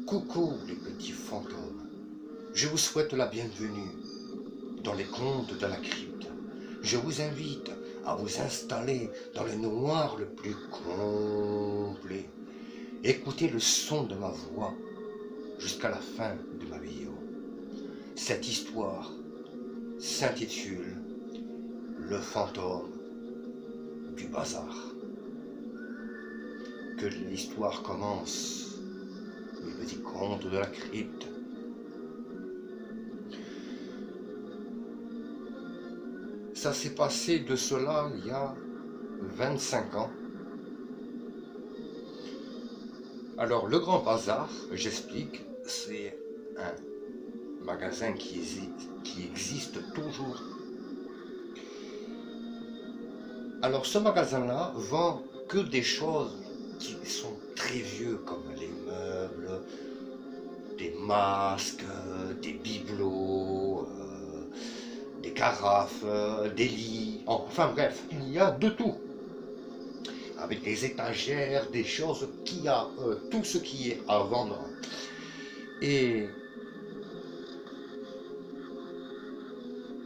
Coucou les petits fantômes, je vous souhaite la bienvenue dans les contes de la crypte. Je vous invite à vous installer dans le noir le plus complet. Écoutez le son de ma voix jusqu'à la fin de ma vidéo. Cette histoire s'intitule Le fantôme du bazar. Que l'histoire commence. Les petits contes de la crypte. Ça s'est passé de cela il y a 25 ans. Alors le Grand Bazar, j'explique, c'est un magasin qui existe toujours. Alors ce magasin-là vend que des choses qui sont très vieux, comme les meubles, des masques, des bibelots, des carafes, des lits, enfin bref, il y a de tout. Avec des étagères, des choses, tout ce qui est à vendre. Et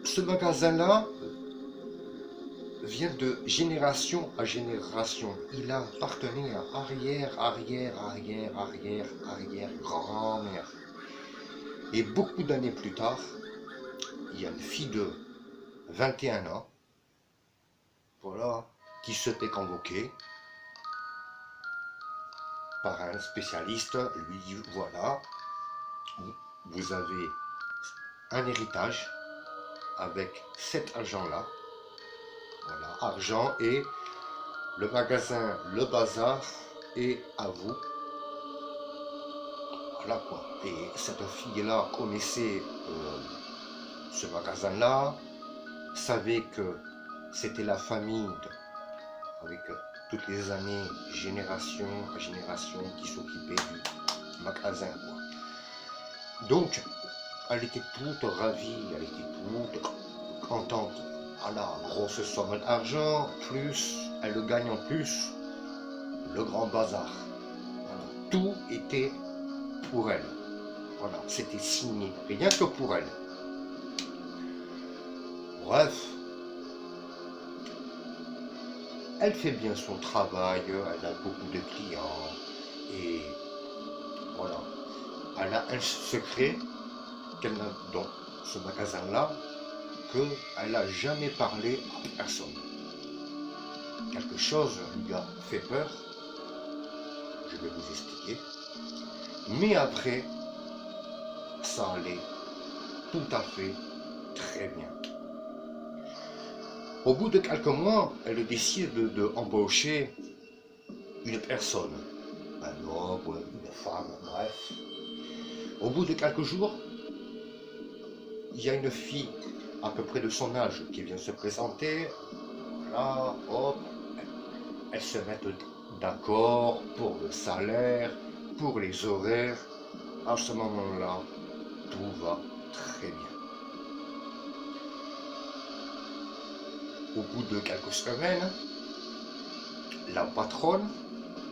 ce magasin-là vient de génération à génération. Il appartenait à arrière-grand-mère. Et beaucoup d'années plus tard, il y a une fille de 21 ans, voilà, qui se fait convoquer par un spécialiste, lui dit voilà, vous avez un héritage avec cet argent-là, voilà, argent, et le magasin, le bazar est à vous. Voilà quoi. Et cette fille-là connaissait ce magasin-là, savait que c'était la famille avec toutes les années, génération à génération, qui s'occupait du magasin, quoi. Donc, elle était toute ravie, elle était toute contente. Voilà, grosse somme d'argent, plus elle gagne en plus le Grand Bazar. Voilà. Tout était pour elle. Voilà, c'était signé, rien que pour elle. Bref, elle fait bien son travail, elle a beaucoup de clients, et voilà. Elle a un secret qu'elle n'a dans ce magasin-là, qu'elle n'a jamais parlé à personne. Quelque chose lui a fait peur, je vais vous expliquer. Mais après, ça allait tout à fait très bien. Au bout de quelques mois, elle décide d'embaucher une personne, un homme ou une femme, bref. Au bout de quelques jours, il y a une fille à peu près de son âge qui vient se présenter. Là, hop, elles se mettent d'accord pour le salaire, pour les horaires. À ce moment-là, tout va très bien. Au bout de quelques semaines, la patronne,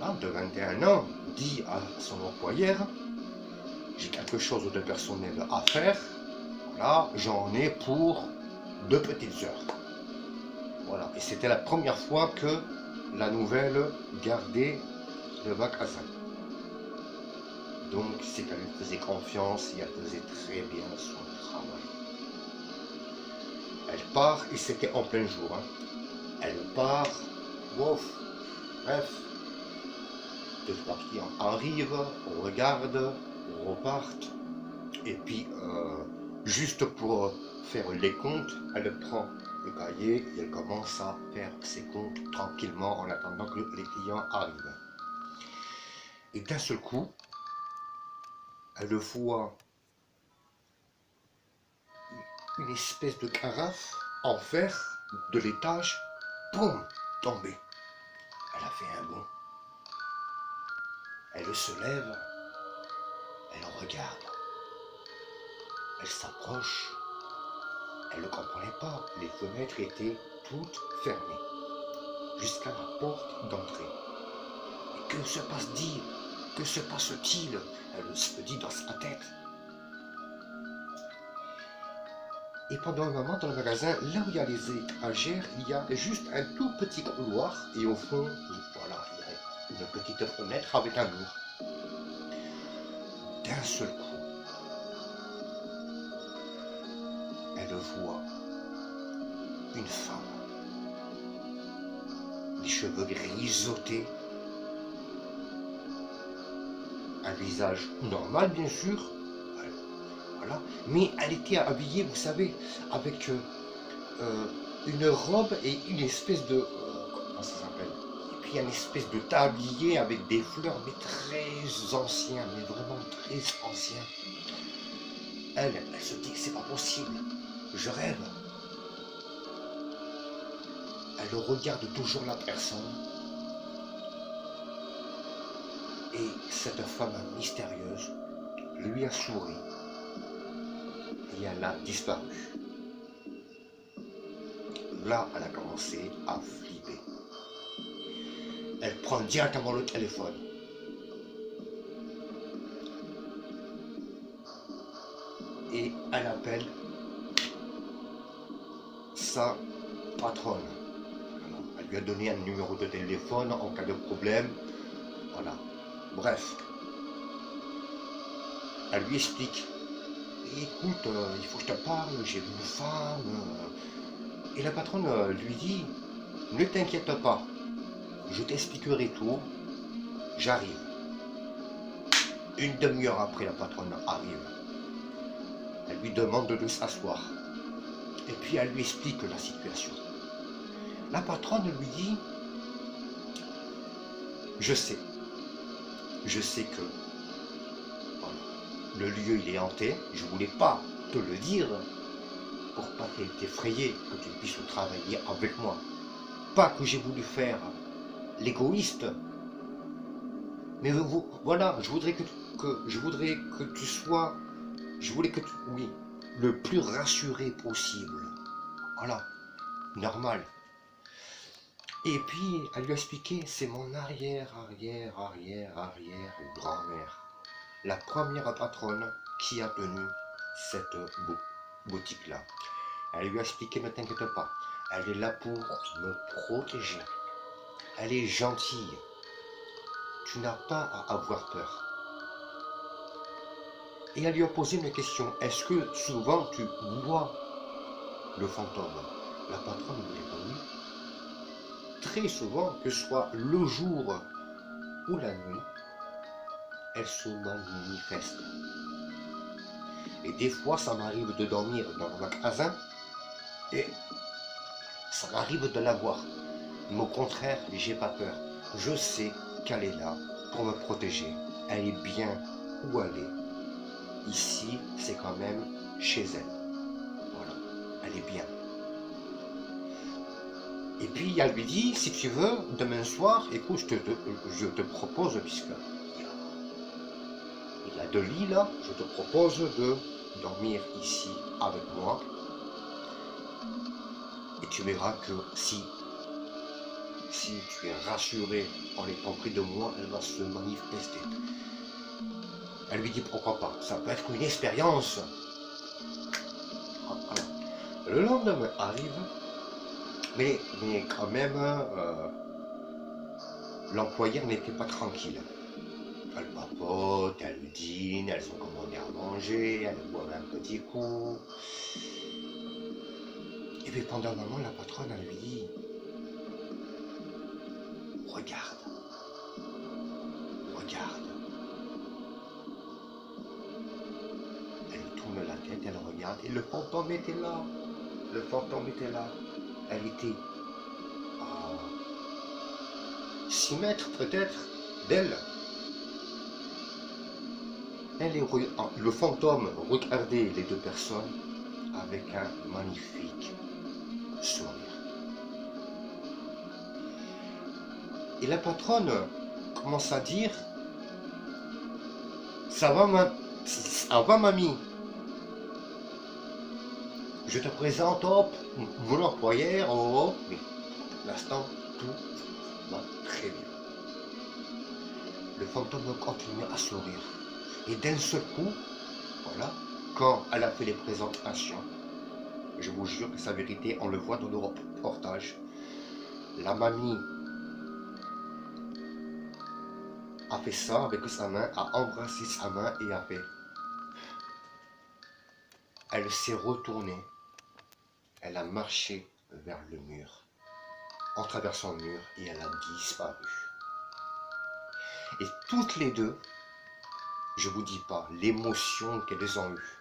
là, de 21 ans, dit à son employeur: j'ai quelque chose de personnel à faire, voilà, j'en ai pour 2 petites heures. Voilà, et c'était la première fois que la nouvelle gardait le magasin. Donc c'est qu'elle lui faisait confiance et elle faisait très bien son travail. Elle part, et c'était en plein jour. Hein. Elle part, ouf, bref. 2-3 clients arrivent, on regarde, on repartent. Et puis, juste pour faire les comptes, elle prend le cahier et elle commence à faire ses comptes tranquillement en attendant que les clients arrivent. Et d'un seul coup, elle voit une espèce de carafe en fer de l'étage, boum, tomber. Elle a fait un bond. Elle se lève, elle regarde, elle s'approche. Elle ne comprenait pas, les fenêtres étaient toutes fermées, jusqu'à la porte d'entrée. Et que se passe-t-il? Que se passe-t-il? Elle se dit dans sa tête. Et pendant un moment, dans le magasin, là où il y a les étagères, il y a juste un tout petit couloir. Et au fond, voilà, il y a une petite fenêtre avec un mur. D'un seul coup, elle voit une femme, les cheveux grisottés, un visage normal bien sûr, voilà, mais elle était habillée, vous savez, avec une robe et une espèce de, comment ça s'appelle, et puis une espèce de tablier avec des fleurs, mais très ancien, mais vraiment très ancien. Elle se dit, c'est pas possible, je rêve. Elle regarde toujours la personne. Et cette femme mystérieuse lui a souri. Et elle a disparu. Là, elle a commencé à flipper. Elle prend directement le téléphone. Et elle appelle sa patronne. Alors, elle lui a donné un numéro de téléphone en cas de problème. Voilà. Bref. Elle lui explique. Écoute, il faut que je te parle, j'ai vu une femme. Et la patronne lui dit, ne t'inquiète pas, je t'expliquerai tout, j'arrive. Une demi-heure après, la patronne arrive. Elle lui demande de s'asseoir. Et puis elle lui explique la situation. La patronne lui dit, je sais que voilà, le lieu il est hanté, je voulais pas te le dire pour pas t'effrayer, que tu puisses travailler avec moi. Pas que j'ai voulu faire l'égoïste, mais voilà, je voudrais que tu sois, oui, le plus rassuré possible. Voilà, normal. Et puis, elle lui a expliqué, c'est mon arrière grand-mère. La première patronne qui a tenu cette boutique-là. Elle lui a expliqué, ne t'inquiète pas, elle est là pour me protéger. Elle est gentille. Tu n'as pas à avoir peur. Et elle lui a posé une question. Est-ce que souvent tu vois le fantôme? La patronne lui a répondu. Très souvent, que ce soit le jour ou la nuit, elle se manifeste. Et des fois, ça m'arrive de dormir dans le magasin et ça m'arrive de la voir. Mais au contraire, j'ai pas peur. Je sais qu'elle est là pour me protéger. Elle est bien où elle est. Ici, c'est quand même chez elle. Voilà, elle est bien. Et puis elle lui dit, si tu veux, demain soir, écoute, je te propose, puisque il y a 2 lits là, je te propose de dormir ici avec moi. Et tu verras que si tu es rassuré en étant près de moi, elle va se manifester. Elle lui dit pourquoi pas, ça peut être une expérience. Voilà. Le lendemain arrive, mais quand même, l'employeur n'était pas tranquille. Elle papote, elle dîne, elles ont commandé à manger, elles boivent un petit coup. Et puis pendant un moment, la patronne, elle lui dit, regarde. Elle tourne la tête, elle regarde, et le fantôme était là. Elle était à 6 mètres peut-être d'elle. Le fantôme regardait les 2 personnes avec un magnifique sourire. Et la patronne commence à dire, ça va mamie, je te présente mon employeur, mais pour l'instant tout va très bien. le fantôme continue à sourire. Et d'un seul coup, voilà, quand elle a fait les présentations, je vous jure que c'est la vérité, on le voit dans le reportage, la mamie a fait ça avec sa main, a embrassé sa main et a fait. Elle s'est retournée, elle a marché vers le mur, en traversant le mur, et elle a disparu. Et toutes les deux, je vous dis pas l'émotion qu'elles ont eue.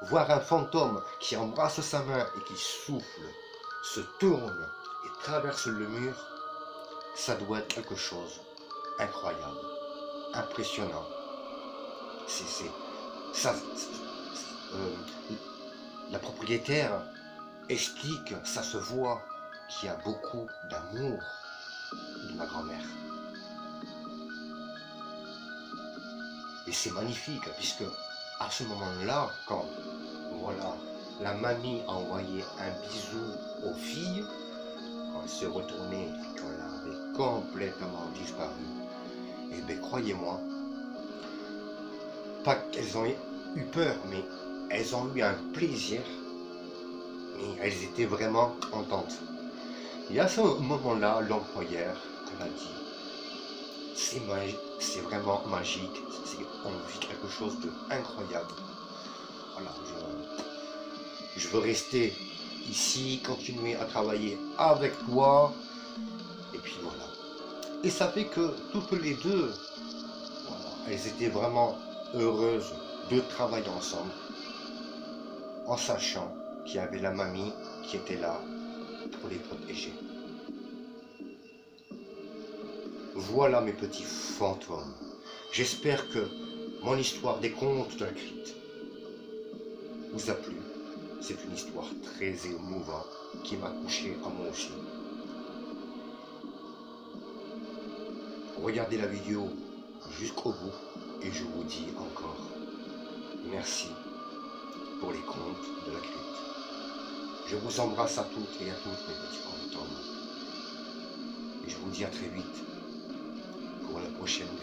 Voir un fantôme qui embrasse sa main et qui souffle, se tourne et traverse le mur, ça doit être quelque chose incroyable, impressionnant. Ça, la propriétaire explique, ça se voit, qu'il y a beaucoup d'amour de ma grand-mère. Et c'est magnifique, puisque à ce moment-là, quand voilà, la mamie a envoyé un bisou aux filles, quand elle s'est retournée et qu'elle avait complètement disparu, et bien croyez-moi, pas qu'elles ont eu peur, mais elles ont eu un plaisir, mais elles étaient vraiment contentes. Et à ce moment-là, l'employeur a dit, c'est vraiment magique, on vit quelque chose d'incroyable. Voilà, je veux rester ici, continuer à travailler avec toi, et puis voilà. Et ça fait que toutes les deux, voilà, elles étaient vraiment heureuses de travailler ensemble, en sachant qu'il y avait la mamie qui était là pour les protéger. Voilà mes petits fantômes. J'espère que mon histoire des contes de la crypte vous a plu. C'est une histoire très émouvante qui m'a touché à moi aussi. Regardez la vidéo jusqu'au bout et je vous dis encore merci pour les contes de la crypte. Je vous embrasse à toutes et à tous mes petits fantômes. Et je vous dis à très vite pour la prochaine vidéo.